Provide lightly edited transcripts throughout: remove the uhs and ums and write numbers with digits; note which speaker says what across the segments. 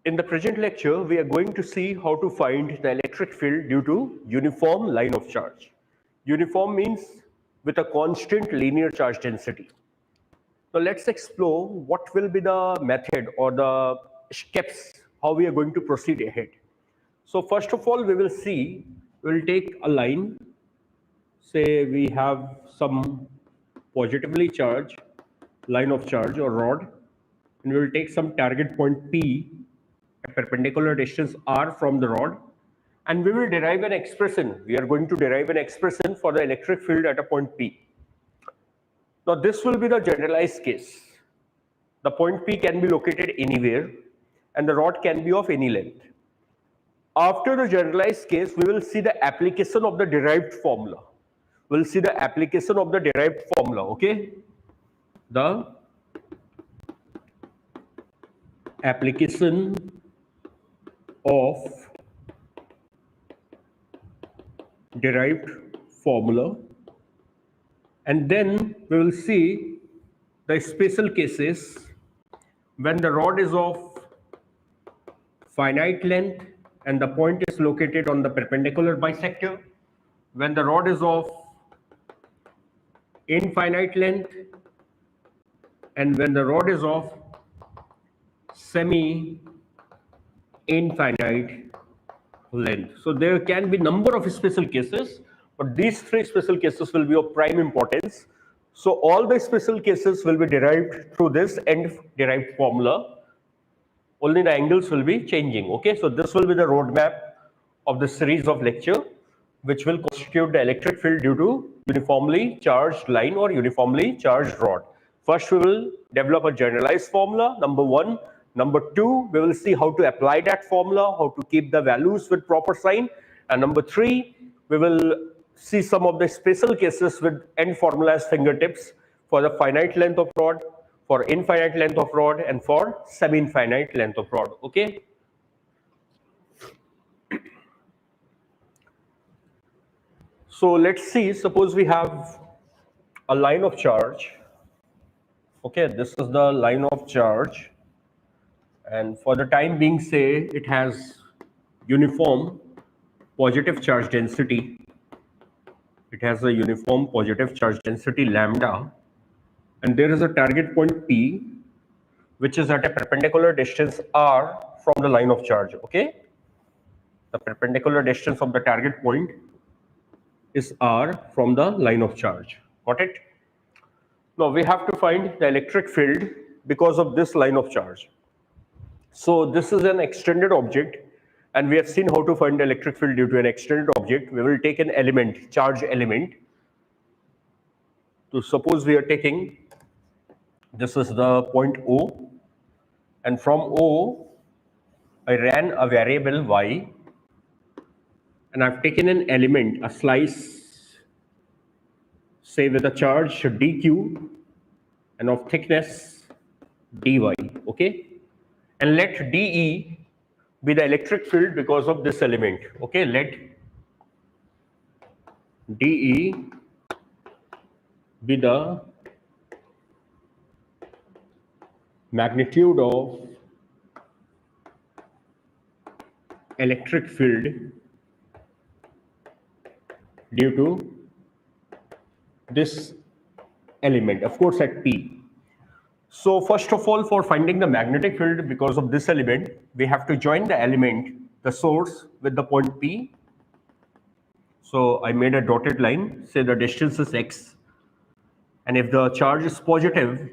Speaker 1: In the present lecture, we are going to see how to find the electric field due to uniform line of charge. Uniform means with a constant linear charge density. Now let's explore what will be the method or the steps how we are going to proceed ahead. So first of all, we will take a line, say we have some positively charged line of charge or rod, and we will take some target point P, a perpendicular distance r from the rod, and we will derive an expression. We are going to derive an expression for the electric field at a point P. Now this will be the generalized case. The point P can be located anywhere and the rod can be of any length. After the generalized case, we will see the application of the derived formula. We'll see the application of the derived formula, okay? The application of derived formula, and then we will see the special cases when the rod is of finite length and the point is located on the perpendicular bisector, when the rod is of infinite length, and when the rod is of semi-infinite length. So there can be number of special cases, but these three special cases will be of prime importance. So all the special cases will be derived through this end derived formula. Only the angles will be changing. Okay, so this will be the roadmap of the series of lecture, which will constitute the electric field due to uniformly charged line or uniformly charged rod. First, we will develop a generalized formula, number one. Number two, we will see how to apply that formula, how to keep the values with proper sign. And number three, we will see some of the special cases with end formula as fingertips for the finite length of rod, for infinite length of rod, and for semi-infinite length of rod. Okay. So let's see, suppose we have a line of charge. Okay, this is the line of charge. And for the time being, say it has uniform positive charge density. It has a uniform positive charge density lambda. And there is a target point P, which is at a perpendicular distance r from the line of charge. Okay, the perpendicular distance of the target point is r from the line of charge. Got it? Now we have to find the electric field because of this line of charge. So this is an extended object, and we have seen how to find the electric field due to an extended object. We will take an element, charge element. So suppose we are taking, this is the point O, and from O, I ran a variable y, and I've taken an element, a slice, say with a charge dq, and of thickness dy, okay? And let dE be the electric field because of this element, okay? Let dE be the magnitude of electric field due to this element, of course at P. So first of all, for finding the magnetic field because of this element, we have to join the element, the source, with the point P. So I made a dotted line, say the distance is x, and if the charge is positive,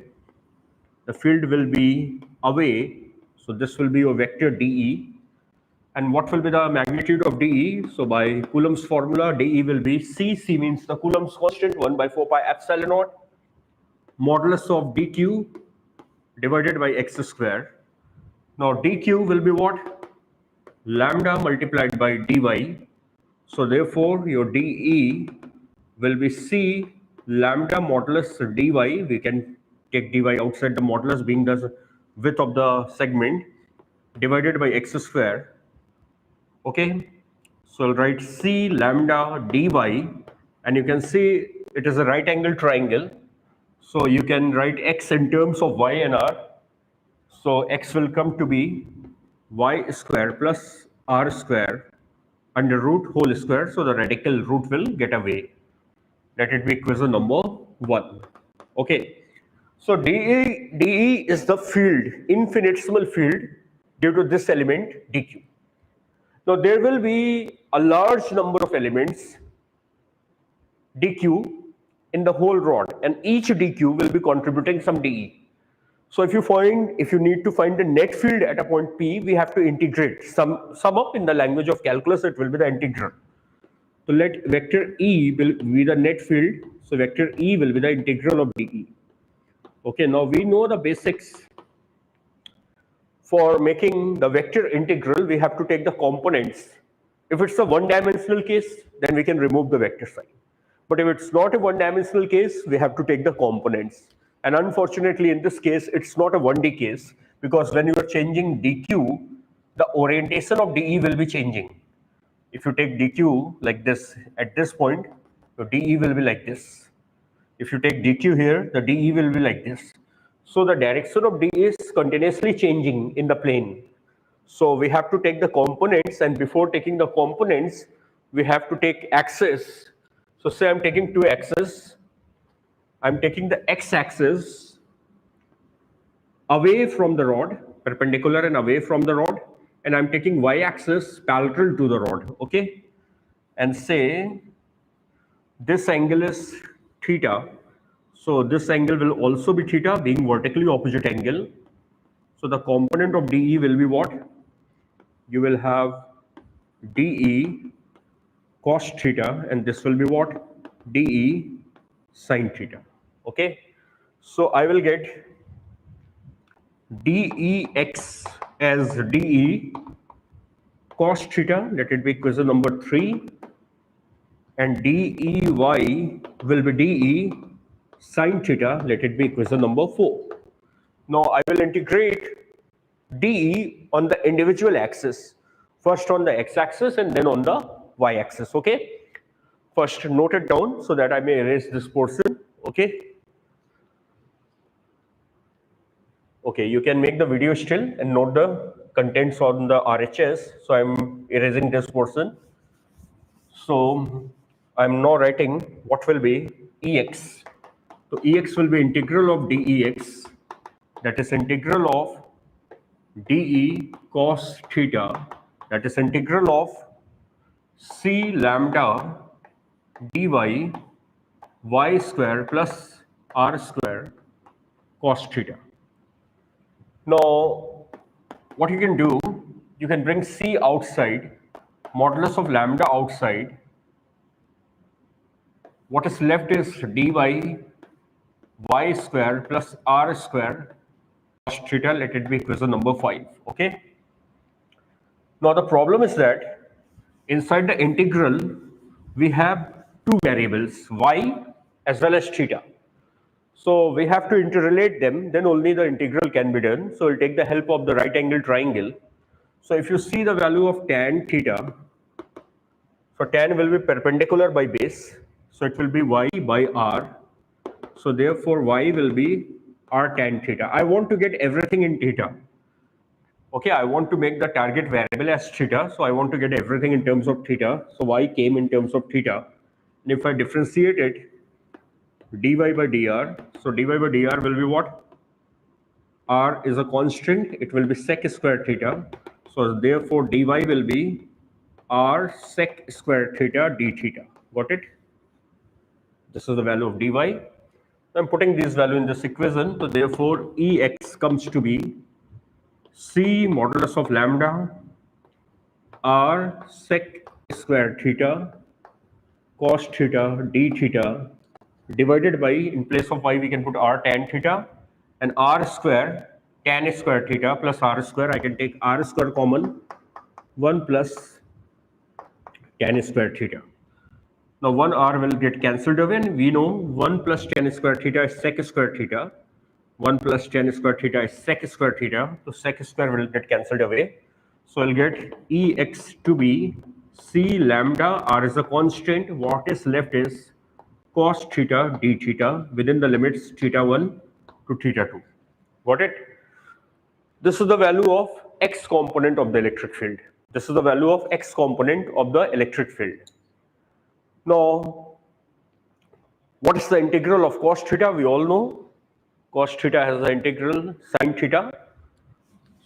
Speaker 1: the field will be away, so this will be a vector dE. And what will be the magnitude of dE? So by Coulomb's formula, dE will be C means the Coulomb's constant, 1 by 4 pi epsilon naught, modulus of dq divided by x square. Now dq will be what? Lambda multiplied by dy. So therefore your dE will be C lambda modulus dy. We can take dy outside the modulus being the width of the segment, divided by x square. Okay, so I'll write C lambda dy, and you can see it is a right angle triangle. So you can write x in terms of y and r. So x will come to be y square plus r square under root whole square. So the radical root will get away. Let it be equation number 1. Okay. So dE is the field, infinitesimal field due to this element dq. Now there will be a large number of elements dq in the whole rod, and each dq will be contributing some dE. So if you need to find the net field at a point P, we have to integrate. Sum up in the language of calculus, it will be the integral. So let vector E will be the net field. So vector E will be the integral of dE. Okay, now we know the basics. For making the vector integral, we have to take the components. If it's a one-dimensional case, then we can remove the vector sign. But if it's not a one-dimensional case, we have to take the components. And unfortunately, in this case, it's not a 1D case, because when you are changing dq, the orientation of dE will be changing. If you take dq like this at this point, the dE will be like this. If you take dq here, the dE will be like this. So the direction of dE is continuously changing in the plane. So we have to take the components, and before taking the components, we have to take axis. So say I'm taking two axes. I'm taking the x-axis away from the rod, perpendicular and away from the rod, and I'm taking y-axis parallel to the rod, okay? And say this angle is theta. So this angle will also be theta, being vertically opposite angle. So the component of dE will be what? You will have dE cos theta, and this will be what? dE sin theta. Okay, so I will get dEx as dE cos theta, let it be equation number 3, and dEy will be dE sin theta, let it be equation number 4. Now I will integrate dE on the individual axis, first on the x-axis and then on the y-axis. Okay, first note it down so that I may erase this portion. Okay, you can make the video still and note the contents on the RHS. So I'm erasing this portion. So I'm now writing what will be Ex. So Ex will be integral of dEx, that is integral of dE cos theta, that is integral of C lambda dy y square plus r square cos theta. Now, what you can do, you can bring C outside, modulus of lambda outside. What is left is dy y square plus r square cos theta, let it be equation number 5. Okay. Now the problem is that inside the integral, we have two variables, y as well as theta. So we have to interrelate them, then only the integral can be done. So we'll take the help of the right angle triangle. So if you see the value of tan theta, so tan will be perpendicular by base. So it will be y by r. So therefore y will be r tan theta. I want to get everything in theta. Okay, I want to make the target variable as theta. So I want to get everything in terms of theta. So y came in terms of theta. And if I differentiate it, dy by dr, so dy by dr will be what? R is a constant, it will be sec square theta. So therefore dy will be r sec square theta d theta. Got it? This is the value of dy. I'm putting this value in this equation. So therefore Ex comes to be C modulus of lambda r sec square theta cos theta d theta divided by, in place of y we can put r tan theta, and r square tan square theta plus r square, I can take r square common, 1 plus tan square theta. Now 1 r will get cancelled away, and we know 1 plus tan square theta is sec square theta. 1 plus tan square theta is sec square theta. So sec square will get cancelled away. So I'll get Ex to be C lambda, r is a constant. What is left is cos theta d theta within the limits theta 1 to theta 2. Got it? This is the value of x component of the electric field. This is the value of x component of the electric field. Now, what is the integral of cos theta? We all know cos theta has the integral sin theta.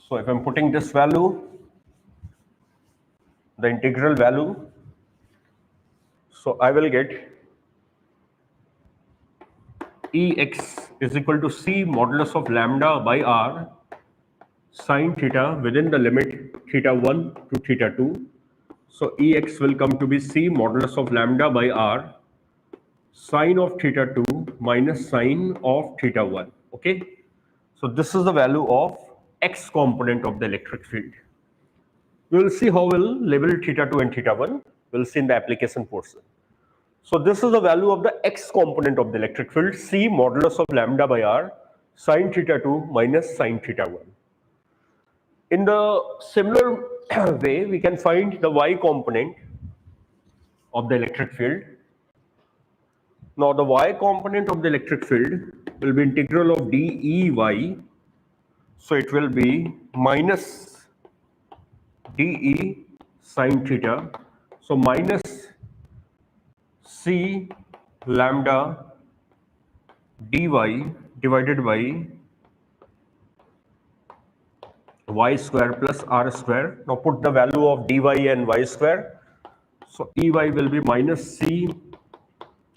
Speaker 1: So if I'm putting this value, the integral value, so I will get Ex is equal to C modulus of lambda by R sin theta within the limit theta 1 to theta 2. So Ex will come to be C modulus of lambda by R sine of theta 2 minus sine of theta 1. Okay. So this is the value of x component of the electric field. We will see how we'll label theta 2 and theta 1. We'll see in the application portion. So this is the value of the x component of the electric field, C modulus of lambda by R sine theta 2 minus sine theta 1. In the similar way, we can find the y component of the electric field. Now the y component of the electric field will be integral of dEy. So it will be minus dE sine theta. So minus C lambda dy divided by y square plus r square. Now put the value of dy and y square. So Ey will be minus C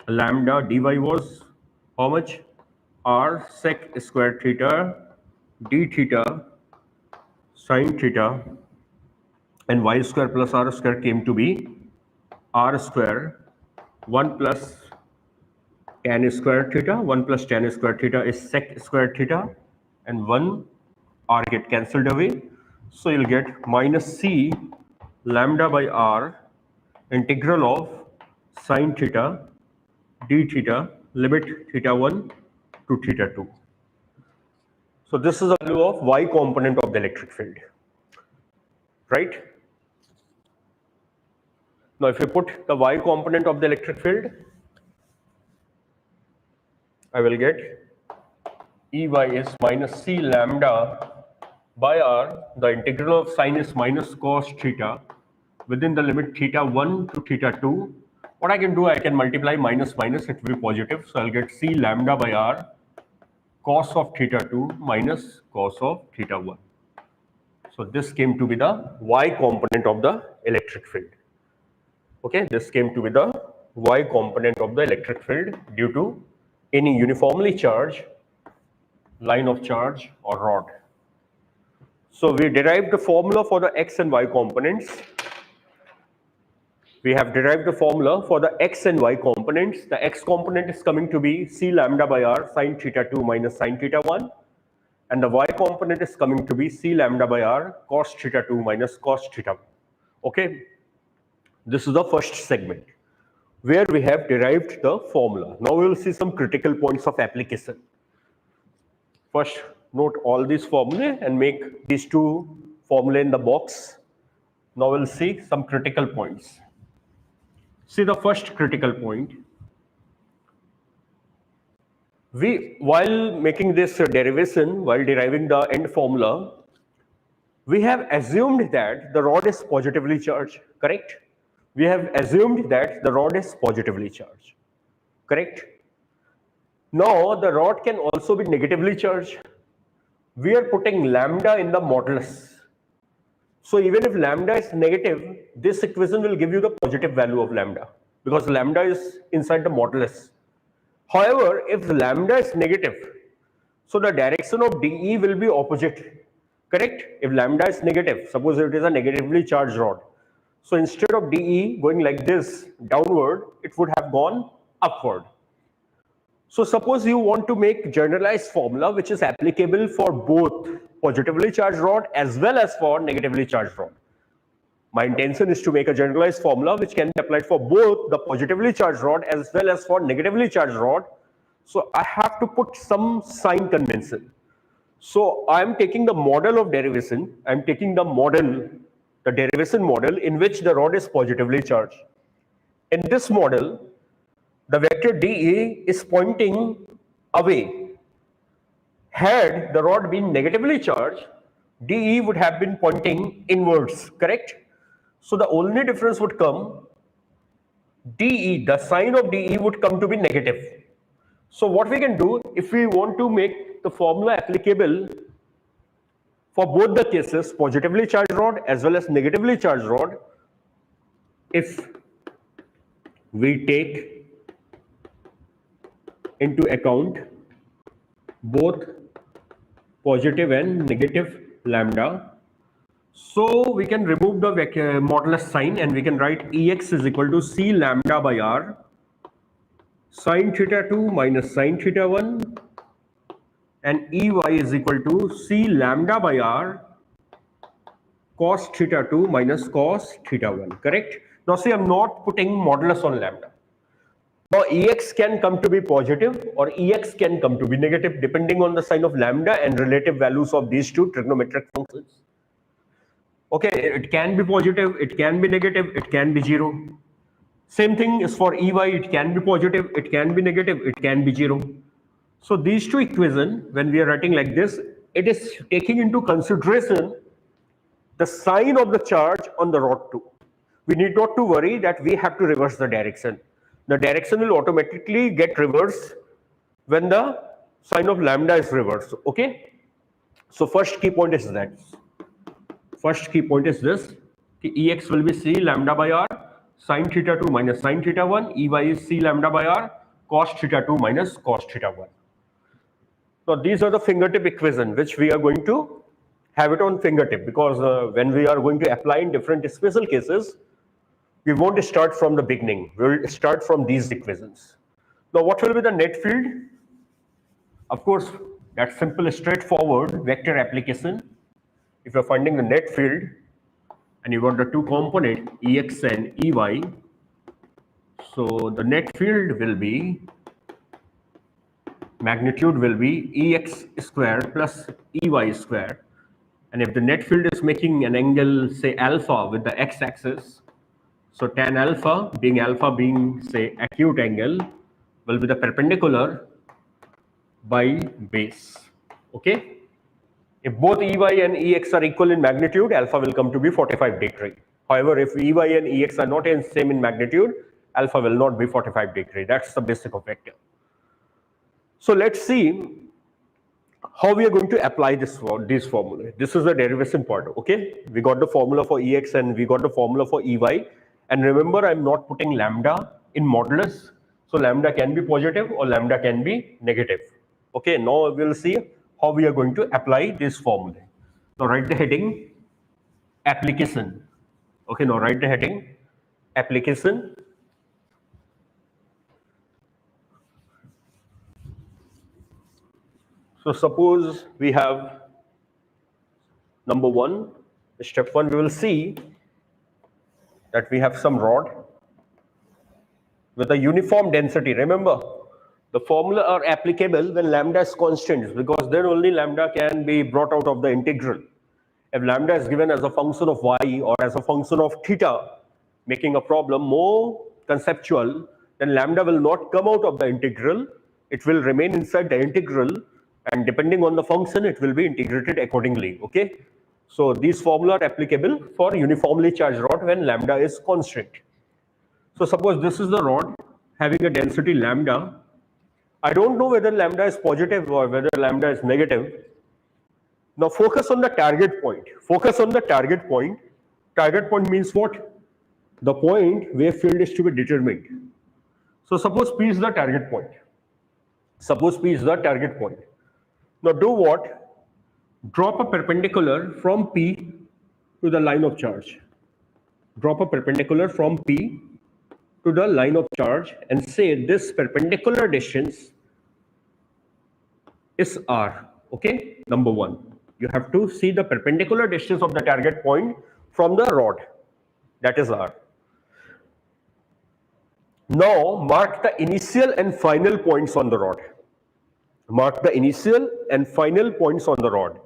Speaker 1: lambda dy was how much? R sec square theta d theta sine theta, and y square plus r square came to be r square 1 plus tan square theta. 1 plus tan square theta is sec square theta, and 1 r get cancelled away. So you'll get minus C lambda by r integral of sine theta d theta limit theta 1 to theta 2. So this is the value of y component of the electric field, right? Now if you put the y component of the electric field, I will get Ey is minus C lambda by r, the integral of sine is minus cos theta within the limit theta 1 to theta 2. What I can do, I can multiply minus minus, it will be positive. So I'll get C lambda by r cos of theta 2 minus cos of theta 1. So this came to be the y component of the electric field. Okay, this came to be the y component of the electric field due to any uniformly charged line of charge or rod. So we derived the formula for the x and y components. We have derived the formula for the x and y components. The x component is coming to be C lambda by r sine theta 2 minus sine theta 1. And the y component is coming to be C lambda by r cos theta 2 minus cos theta 1. Okay. This is the first segment where we have derived the formula. Now we will see some critical points of application. First, note all these formulae and make these two formulae in the box. Now we'll see some critical points. See the first critical point. While making this derivation, while deriving the end formula, we have assumed that the rod is positively charged, correct? We have assumed that the rod is positively charged, correct? Now the rod can also be negatively charged. We are putting lambda in the modulus. So even if lambda is negative, this equation will give you the positive value of lambda because lambda is inside the modulus. However, if lambda is negative, so the direction of dE will be opposite, correct? If lambda is negative, suppose it is a negatively charged rod. So instead of dE going like this downward, it would have gone upward. So suppose you want to make generalized formula which is applicable for both positively charged rod as well as for negatively charged rod. My intention is to make a generalized formula which can be applied for both the positively charged rod as well as for negatively charged rod. So I have to put some sign convention. So I am taking the model of derivation. I am taking the model, the derivation model in which the rod is positively charged. In this model, the vector dE is pointing away. Had the rod been negatively charged, DE would have been pointing inwards, correct? So the only difference would come, DE, the sign of DE would come to be negative. So what we can do, if we want to make the formula applicable for both the cases, positively charged rod as well as negatively charged rod, if we take into account both positive and negative lambda, so we can remove the modulus sign and we can write Ex is equal to C lambda by R sine theta 2 minus sine theta 1, and Ey is equal to C lambda by R cos theta 2 minus cos theta 1, correct? Now see, I'm not putting modulus on lambda. Now Ex can come to be positive or Ex can come to be negative depending on the sign of lambda and relative values of these two trigonometric functions. Okay, it can be positive, it can be negative, it can be zero. Same thing is for Ey, it can be positive, it can be negative, it can be zero. So these two equations, when we are writing like this, it is taking into consideration the sign of the charge on the rod too. We need not to worry that we have to reverse the direction. The direction will automatically get reversed when the sign of lambda is reversed. Okay. So first key point is that. First key point is this. Ex will be C lambda by R sine theta 2 minus sine theta 1. Ey is C lambda by R cos theta 2 minus cos theta 1. Now these are the fingertip equation which we are going to have it on fingertip, because when we are going to apply in different special cases, we won't start from the beginning. We will start from these equations. Now what will be the net field? Of course, that's simple, straightforward vector application. If you're finding the net field and you want the two component Ex and Ey, so the net field will be, magnitude will be Ex square plus Ey square. And if the net field is making an angle, say alpha with the x-axis, so tan alpha being say acute angle will be the perpendicular by base. Okay. If both Ey and Ex are equal in magnitude, alpha will come to be 45 degree. However, if Ey and Ex are not same in magnitude, alpha will not be 45 degree. That's the basic of vector. So let's see how we are going to apply this formula. This is the derivation part. Okay, we got the formula for Ex and we got the formula for Ey. And remember, I'm not putting lambda in modulus. So lambda can be positive or lambda can be negative. Okay, now we'll see how we are going to apply this formula. Now write the heading application. Okay, now write the heading application. So suppose we have number one, step one, we will see that we have some rod with a uniform density. Remember, the formula are applicable when lambda is constant, because then only lambda can be brought out of the integral. If lambda is given as a function of y or as a function of theta, making a problem more conceptual, then lambda will not come out of the integral. It will remain inside the integral, and depending on the function, it will be integrated accordingly. Okay. So these formula are applicable for uniformly charged rod when lambda is constant. So suppose this is the rod having a density lambda. I don't know whether lambda is positive or whether lambda is negative. Now focus on the target point. Focus on the target point. Target point means what? The point where field is to be determined. So suppose P is the target point. Suppose P is the target point. Now do what? Drop a perpendicular from P to the line of charge. Drop a perpendicular from P to the line of charge and say this perpendicular distance is R. Okay, number one. You have to see the perpendicular distance of the target point from the rod. That is R. Now mark the initial and final points on the rod. Mark the initial and final points on the rod.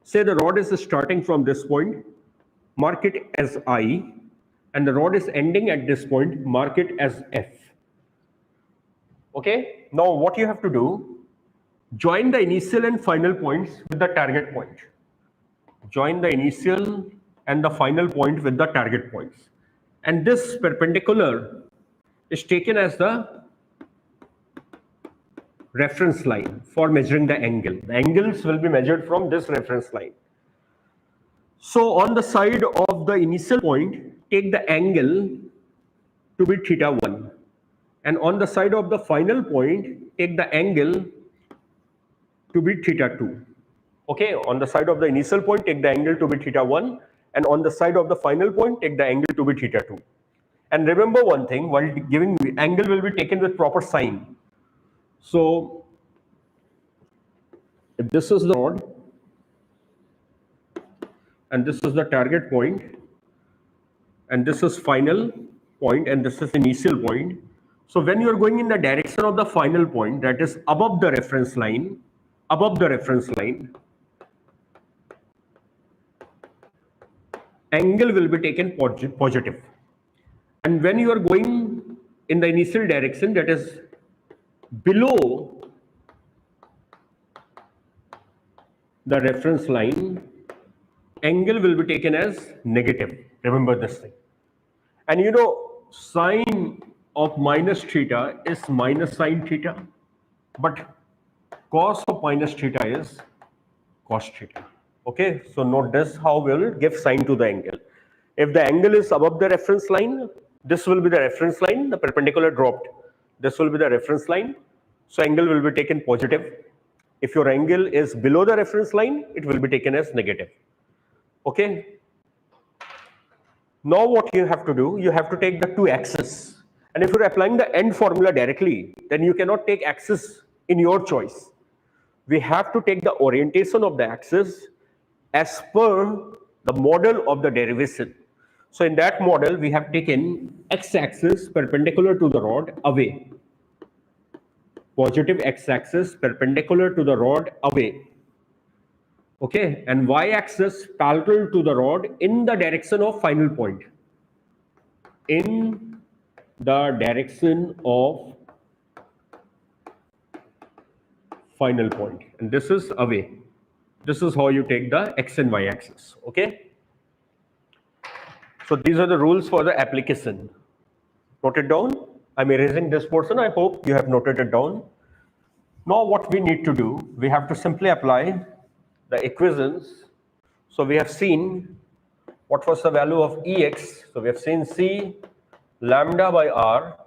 Speaker 1: Say the rod is starting from this point, mark it as I, and the rod is ending at this point, mark it as F. Okay, now what you have to do, join the initial and final points with the target point. join the initial and the final point with the target points. And this perpendicular is taken as the reference line for measuring the angle. The angles will be measured from this reference line. So on the side of the initial point, take the angle to be θ1. And on the side of the final point, take the angle to be θ2. Okay, on the side of the initial point, take the angle to be θ1. And on the side of the final point, take the angle to be θ2. And remember one thing, while giving angle will be taken with proper sign. So if this is the rod, and this is the target point, and this is final point, and this is initial point. So when you are going in the direction of the final point, that is above the reference line, angle will be taken positive. And when you are going in the initial direction, that is below the reference line, angle will be taken as negative. Remember this thing. And you know, sine of minus theta is minus sine theta, but cos of minus theta is cos theta. Okay, so note this, how we will give sign to the angle. If the angle is above the reference line, this will be the reference line, the perpendicular dropped. This will be the reference line, so angle will be taken positive. If your angle is below the reference line, it will be taken as negative. Okay. Now what you have to do, you have to take the two axes. And if you're applying the end formula directly, then you cannot take axis in your choice. We have to take the orientation of the axis as per the model of the derivation. So in that model, we have taken x-axis perpendicular to the rod away. Positive x-axis perpendicular to the rod away. Okay, and y-axis parallel to the rod in the direction of final point. In the direction of final point. And this is away. This is how you take the x and y axis. Okay. So these are the rules for the application. Note it down. I'm erasing this portion. I hope you have noted it down. Now what we need to do, we have to simply apply the equations. So we have seen what was the value of Ex. So we have seen C lambda by R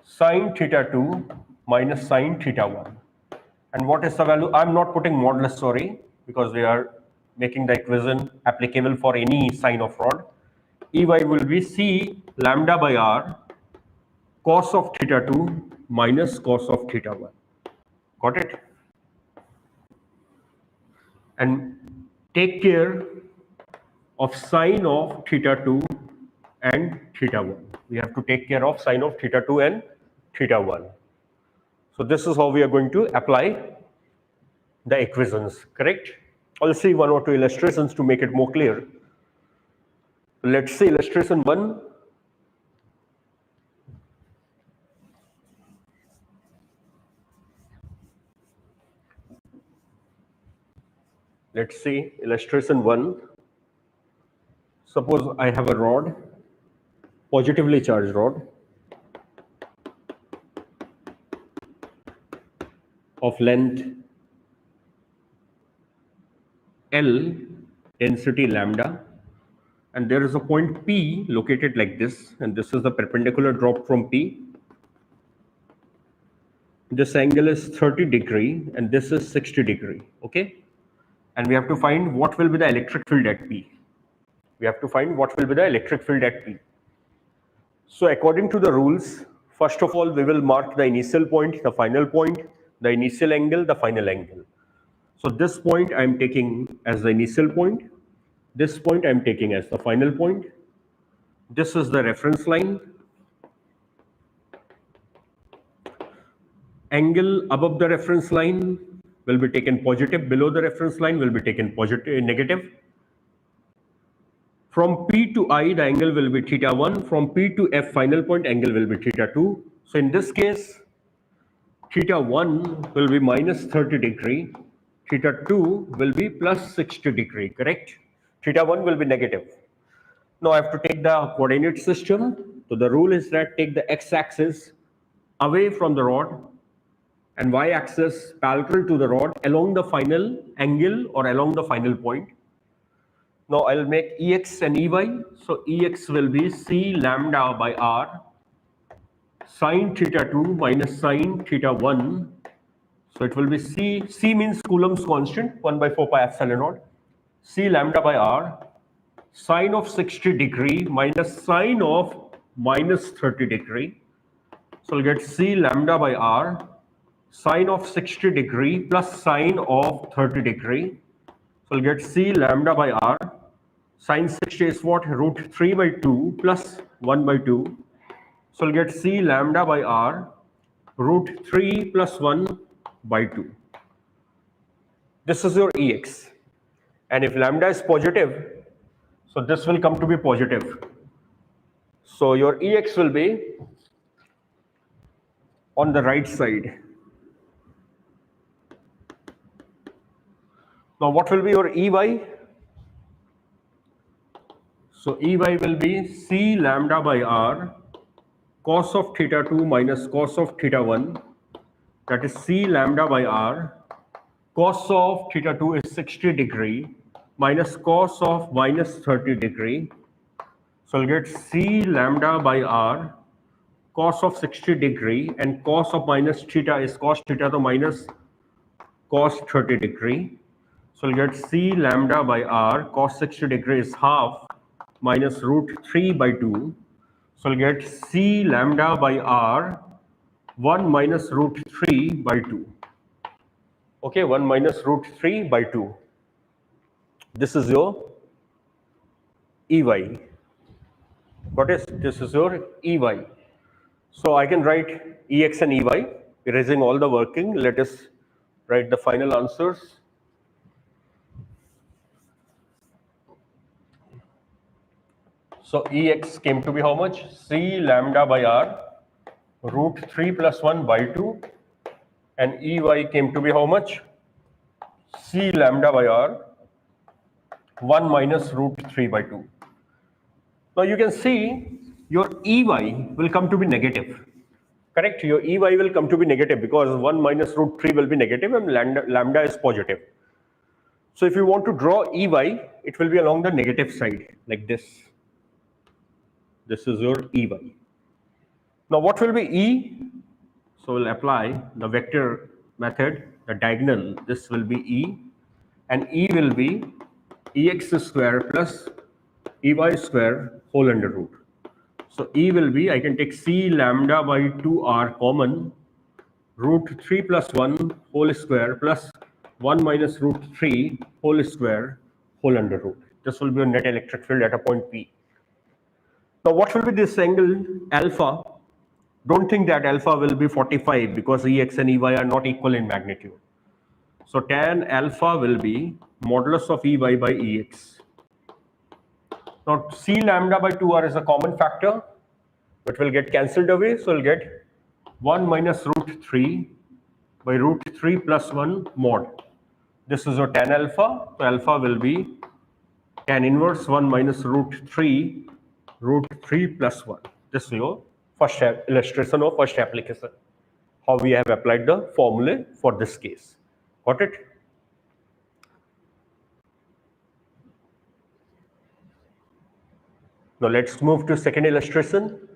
Speaker 1: sine θ2 minus sine θ1. And what is the value? I'm not putting modulus, sorry, because we are making the equation applicable for any sign of rod. Ey will be C lambda by R cos of θ2 minus cos of θ1. Got it? And take care of sine of θ2 and θ1. We have to take care of sine of θ2 and θ1. So this is how we are going to apply the equations, correct? I'll see one or two illustrations to make it more clear. Let's see illustration 1. Let's see illustration 1. Suppose I have a rod, positively charged rod of length L, density lambda, and there is a point P located like this, and this is the perpendicular drop from P. This angle is 30 degree and this is 60 degree, okay? And we have to find what will be the electric field at P. We have to find what will be the electric field at P. So according to the rules, first of all, we will mark the initial point, the final point, the initial angle, the final angle. So this point I am taking as the initial point. This point I am taking as the final point. This is the reference line. Angle above the reference line will be taken positive, below the reference line will be taken positive, negative. From P to I, the angle will be θ1. From P to F final point, angle will be θ2. So in this case, θ1 will be minus 30 degree, theta 2 will be plus 60 degree, correct? Theta 1 will be negative. Now I have to take the coordinate system. So the rule is that take the x-axis away from the rod and y-axis parallel to the rod along the final angle or along the final point. Now I'll make Ex and Ey. So Ex will be C lambda by R sine theta 2 minus sine theta 1. So it will be C means Coulomb's constant, 1 by 4 pi epsilon naught. C lambda by R sine of 60 degree minus sine of minus 30 degree. So I'll get C lambda by R sine of 60 degree plus sine of 30 degree. So I'll get C lambda by R. Sine 60 is what? Root 3 by 2 plus 1 by 2. So I'll get C lambda by R root 3 plus 1 by 2. This is your Ex. And if lambda is positive, so this will come to be positive. So your Ex will be on the right side. Now what will be your Ey? So Ey will be C lambda by R cos of theta 2 minus cos of theta 1. That is C lambda by R. Cos of theta 2 is 60 degree minus cos of minus 30 degree. So I'll get C lambda by R cos of 60 degree and cos of minus theta is cos theta to minus cos 30 degree. So I'll get C lambda by R cos 60 degree is half minus root 3 by 2. So I'll get C lambda by R 1 minus root 3 by 2. Okay, 1 minus root 3 by 2. This is your Ey. What is this? Is your Ey. So I can write Ex and Ey, erasing all the working. Let us write the final answers. So Ex came to be how much? C lambda by R root 3 plus 1 by 2. And Ey came to be how much? C lambda by R 1 minus root 3 by 2. Now you can see your Ey will come to be negative. Correct? Your Ey will come to be negative because 1 minus root 3 will be negative and lambda is positive. So if you want to draw Ey, it will be along the negative side like this. This is your Ey. Now what will be E? So we'll apply the vector method, the diagonal. This will be E, and E will be Ex square plus Ey square whole under root. So E will be, I can take C lambda by 2R common, root 3 plus 1 whole square plus 1 minus root 3 whole square whole under root. This will be a net electric field at a point P. Now what will be this angle alpha? Don't think that alpha will be 45 because Ex and Ey are not equal in magnitude. So tan alpha will be modulus of Ey by Ex. Now C lambda by 2R is a common factor, but will get cancelled away. So we'll get 1 minus root 3 by root 3 plus 1 mod. This is your tan alpha. So alpha will be tan inverse 1 minus root 3 plus 1. This is your first illustration or first application. How we have applied the formula for this case. Got it? Now let's move to second illustration.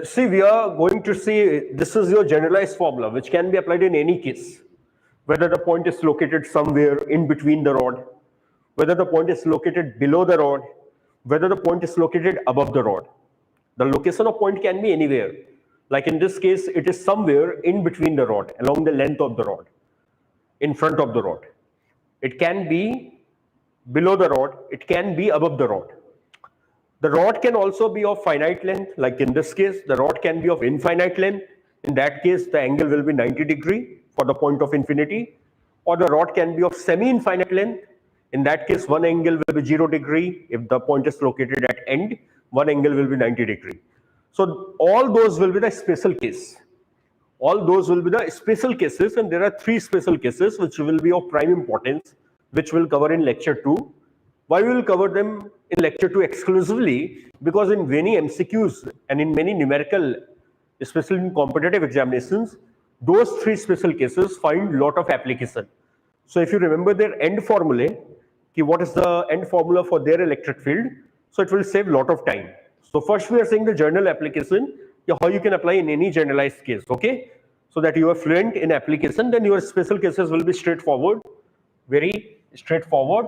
Speaker 1: See, we are going to see this is your generalized formula which can be applied in any case. Whether the point is located somewhere in between the rod, whether the point is located below the rod, whether the point is located above the rod. The location of point can be anywhere. Like in this case, it is somewhere in between the rod, along the length of the rod, in front of the rod. It can be below the rod, it can be above the rod. The rod can also be of finite length, like in this case, the rod can be of infinite length. In that case, the angle will be 90 degree for the point of infinity. Or the rod can be of semi-infinite length. In that case, one angle will be 0 degree. If the point is located at end, one angle will be 90 degree. So all those will be the special case. All those will be the special cases, and there are 3 special cases which will be of prime importance, which we'll cover in lecture 2. Why we will cover them in lecture 2 exclusively? Because in many MCQs and in many numerical, especially in competitive examinations, those 3 special cases find lot of application. So if you remember their end formulae, what is the end formula for their electric field, so it will save lot of time. So first we are saying the general application, how you can apply in any generalized case, okay? So that you are fluent in application, then your special cases will be straightforward, very straightforward,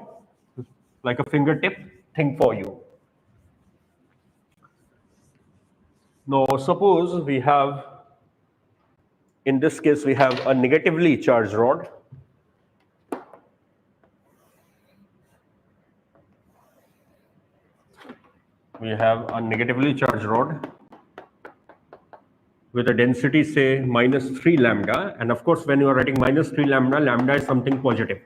Speaker 1: like a fingertip thing for you. Now suppose we have, in this case we have a negatively charged rod. We have a negatively charged rod with a density say -3 lambda, and of course when you are writing -3 lambda, lambda is something positive.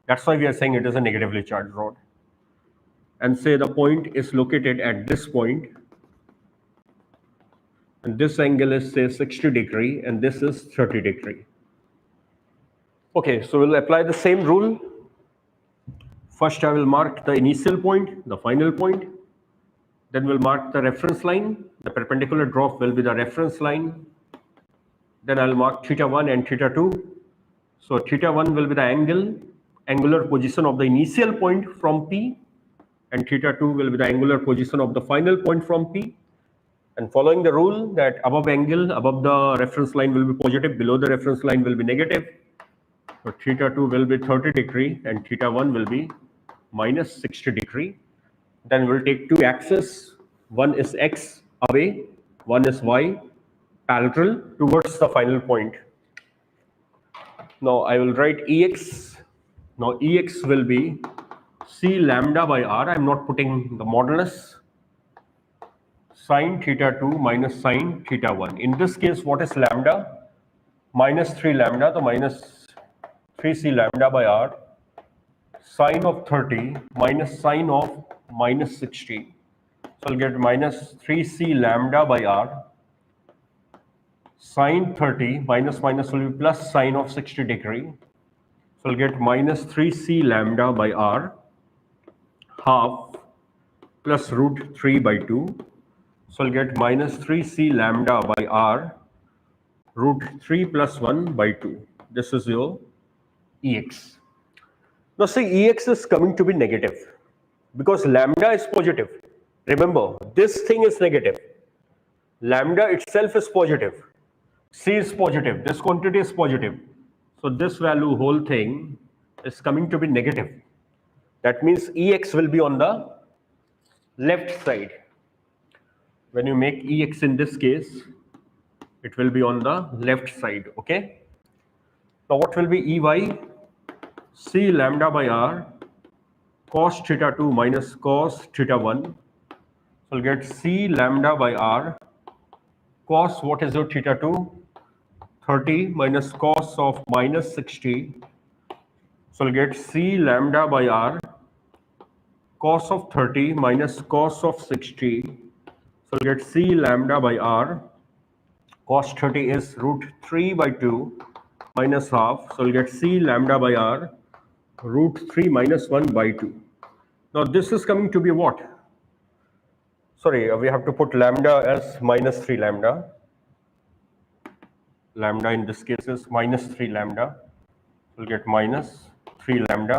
Speaker 1: That's why we are saying it is a negatively charged rod. And say the point is located at this point, and this angle is say 60 degree and this is 30 degree. Okay, so we'll apply the same rule. First I will mark the initial point, the final point. Then we'll mark the reference line. The perpendicular drop will be the reference line. Then I'll mark θ1 and θ2. So θ1 will be the angular position of the initial point from P, and θ2 will be the angular position of the final point from P. And following the rule that above angle, above the reference line will be positive, below the reference line will be negative. So θ2 will be 30 degree and θ1 will be -60 degree. Then we'll take 2 axes. One is X away, one is Y parallel towards the final point. Now I will write Ex. Now Ex will be C lambda by R. I'm not putting the modulus. Sine θ2 minus sine θ1. In this case, what is lambda? -3 lambda, the -3C lambda by R. Sine of 30 minus sine of -60. So I'll get -3C lambda by R. Sine 30 minus will be plus sine of 60 degree. So I'll get -3C lambda by R half plus √3 by 2. So I'll get -3C lambda by R √3 plus 1 by 2. This is your Ex. Now see, Ex is coming to be negative because lambda is positive. Remember, this thing is negative. Lambda itself is positive. C is positive. This quantity is positive. So this value, whole thing, is coming to be negative. That means Ex will be on the left side. When you make Ex in this case, it will be on the left side. Okay. Now what will be Ey? C lambda by R cos θ2 minus cos θ1. So I'll get C lambda by R cos, what is your θ2? 30 minus cos of -60. So I'll get C lambda by R cos of 30 minus cos of 60. So I'll get C lambda by R cos 30 is √3 by 2 minus half. So I'll get C lambda by R √3 minus 1 by 2. Now this is coming to be what? Sorry, we have to put lambda as -3 lambda. Lambda in this case is -3 lambda. We'll get -3 lambda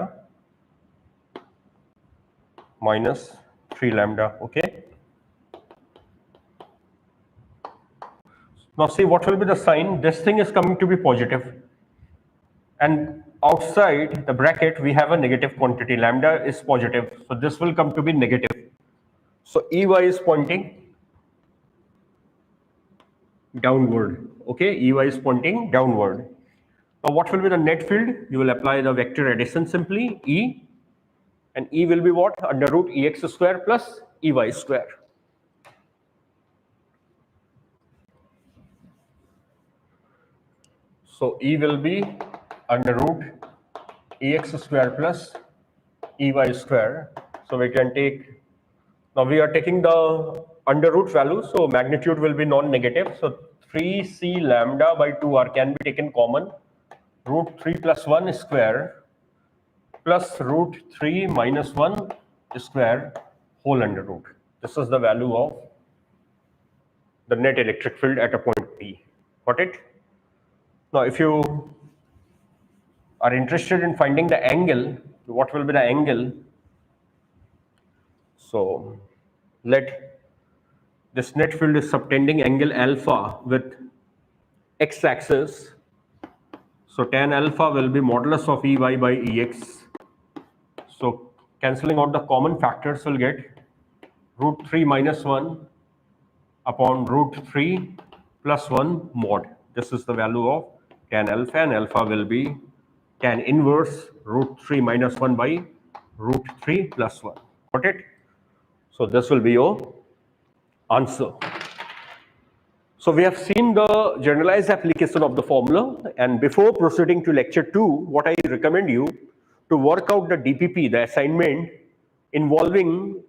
Speaker 1: -3 lambda. Okay. Now see, what will be the sign? This thing is coming to be positive, and outside the bracket we have a negative quantity. Lambda is positive, so this will come to be negative. So Ey is pointing downward. Okay, Ey is pointing downward. Now what will be the net field? You will apply the vector addition simply, E, and E will be what? Under root Ex square plus Ey square. So E will be under root Ex square plus Ey square. So we can take, now we are taking the under root value, so magnitude will be non-negative. So 3c lambda by 2r can be taken common. Root 3 plus 1 square plus root 3 minus 1 square whole under root. This is the value of the net electric field at a point P. Got it? Now, if you are interested in finding the angle, what will be the angle? So, let this net field is subtending angle alpha with x-axis. So, tan alpha will be modulus of Ey by Ex. So, cancelling out the common factors, will get root 3 minus 1 upon root 3 plus 1 mod. This is the value of tan alpha, and alpha will be tan inverse root 3 minus 1 by root 3 plus 1. Got it? So this will be your answer. So we have seen the generalized application of the formula, and before proceeding to lecture 2, what I recommend you to work out the DPP, the assignment involving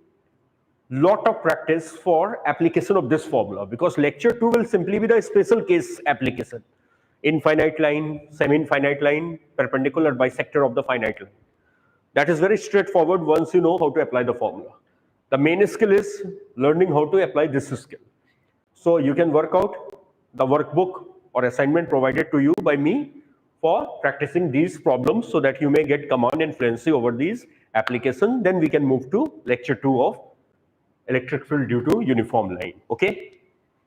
Speaker 1: lot of practice for application of this formula, because lecture 2 will simply be the special case application. Infinite line, semi-infinite line, perpendicular bisector of the finite line. That is very straightforward once you know how to apply the formula. The main skill is learning how to apply this skill. So you can work out the workbook or assignment provided to you by me for practicing these problems so that you may get command and fluency over these applications. Then we can move to lecture 2 of electric field due to uniform line. Okay.